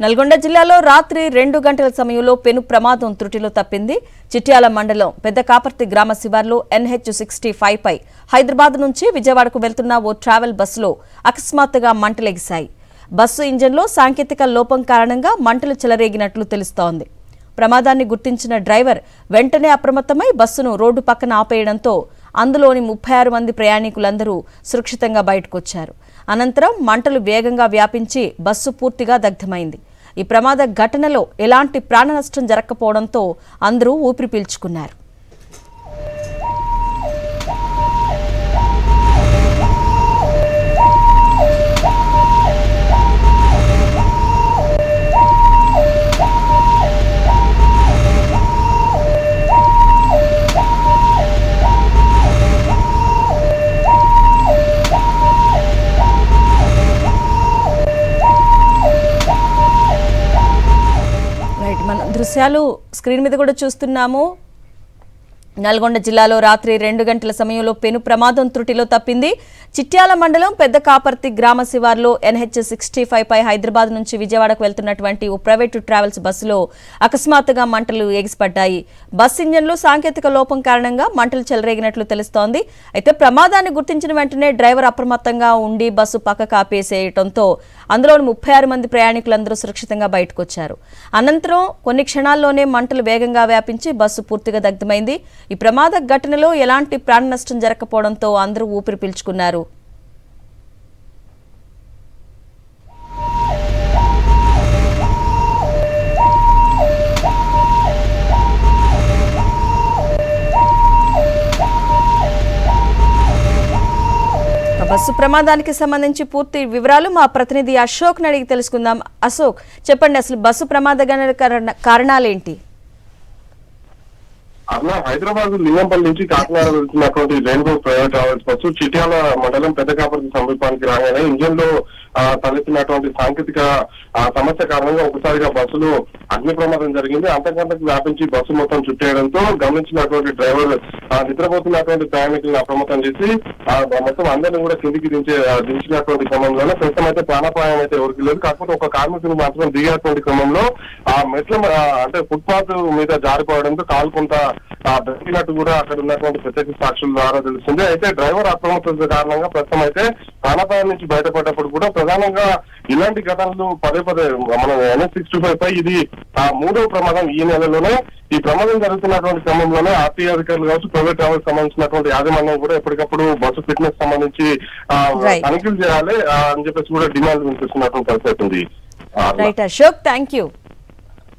నల్గొండ జిల్లాలో రాత్రి 2 గంటల సమయంలో పెను ప్రమాదం త్రుటిలో తప్పింది. చిట్యాల మండలం పెద్ద కాపర్తి గ్రామ శివార్లో NH65 పై హైదరాబాద్ నుంచి విజయవాడకు వెళ్తున్న ఓ ట్రావెల్ బస్సులో అకస్మాత్తుగా మంటలెగిశాయి. బస్సు ఇంజన్లో సాంకేతిక లోపం కారణంగా మంటలు చెలరేగినట్లు తెలుస్తోంది. ప్రమాదాన్ని గుర్తించిన డ్రైవర్ వెంటనే అప్రమత్తమై బస్సును రోడ్డు పక్కన ఆపేయడంతో అందులోని 36 మంది ప్రయాణికులందరూ సురక్షితంగా బయటకొచ్చారు. అనంతరం మంటలు వేగంగా వ్యాపించి బస్సు పూర్తిగా దగ్ధమైంది. ఈ ప్రమాద ఘటనలో ఎలాంటి ప్రాణ నష్టం జరగకపోవడంతో అందరూ ఊపిరి పీల్చుకున్నారు. మనం దృశ్యాలు స్క్రీన్ మీద కూడా చూస్తున్నాము. నల్గొండ జిల్లాలో రాత్రి 2 గంటల సమయంలో పెను ప్రమాదం త్రుటిలో తప్పింది. చిట్యాల మండలం పెద్ద కాపర్తి గ్రామ శివార్లో NH65 పై హైదరాబాద్ నుంచి విజయవాడకు వెళ్తున్నటువంటి ఓ ప్రైవేటు ట్రావెల్స్ బస్సులో అకస్మాత్తుగా మంటలు ఎగిసిపడ్డాయి. బస్ ఇంజన్లో సాంకేతిక లోపం కారణంగా మంటలు చెలరేగినట్లు తెలుస్తోంది. అయితే ప్రమాదాన్ని గుర్తించిన వెంటనే డ్రైవర్ అప్రమత్తంగా ఉండి బస్సు పక్కకు ఆపేసేయడంతో అందులోని 36 మంది ప్రయాణికులందరూ సురక్షితంగా బయటకొచ్చారు. అనంతరం కొన్ని క్షణాల్లోనే మంటలు వేగంగా వ్యాపించి బస్సు పూర్తిగా దగ్ధమైంది. ఈ ప్రమాద ఘటనలో ఎలాంటి ప్రాణ నష్టం జరగకపోవడంతో అందరూ ఊపిరి పీల్చుకున్నారు. బస్సు ప్రమాదానికి సంబంధించి పూర్తి వివరాలు మా ప్రతినిధి అశోక్ అడిగి తెలుసుకుందాం. అశోక్, చెప్పండి, అసలు బస్సు ప్రమాద కారణాలేంటి? అలా హైదరాబాద్ లింగంపల్లి నుంచి కాకినాడ వెళ్తున్నటువంటి rainbow private travels bus Chityala మండలం పెద్ద కాపర్తి సమీపానికి రాగానే ఇంజన్ లో తలెత్తినటువంటి సాంకేతిక సమస్య కారణంగా ఒకసారిగా బస్సులో అగ్ని ప్రమాదం జరిగింది. అంతకంతకు వ్యాపించి బస్సు మొత్తం చుట్టేయడంతో గమనించినటువంటి డ్రైవర్ నిద్రపోతున్నటువంటి ప్రయాణికులను అప్రమత్తం చేసి మొత్తం అందరినీ కూడా కిందికి దించినటువంటి క్రమంలోనే ప్రస్తుతం అయితే ప్రాణాపాయం అయితే ఎవరికి లేదు. కాకపోతే ఒక కార్మికులు మాత్రం దిగేటువంటి క్రమంలో ఆ మెట్ల అంటే ఫుట్పాత్ మీద జారిపోవడంతో కాలు కొంత దక్కినట్టు కూడా అక్కడ ఉన్నటువంటి ప్రత్యక్ష సాక్షుల ద్వారా తెలుస్తుంది. అయితే డ్రైవర్ అప్రమత్తత కారణంగా ప్రస్తుతం అయితే ప్రాణాపాయం నుంచి బయటపడ్డప్పుడు కూడా ప్రధానంగా ఇలాంటి ఘటనలు పదే మన NH65 పై ఇది 3వ ప్రమాదం ఈ నెలలోనే. ఈ ప్రమాదం జరుగుతున్నటువంటి క్రమంలోనే ఆర్టీ అధికారులు కావచ్చు, ప్రైవేట్ ట్రావెల్స్ సంబంధించినటువంటి యాజమాన్యం కూడా ఎప్పటికప్పుడు బస్సు ఫిట్నెస్ సంబంధించి తనిఖీలు చేయాలి అని చెప్పేసి కూడా డిమాండ్ వినిపిస్తున్నటువంటి పరిస్థితి ఉంది. Right Ashok, thank you.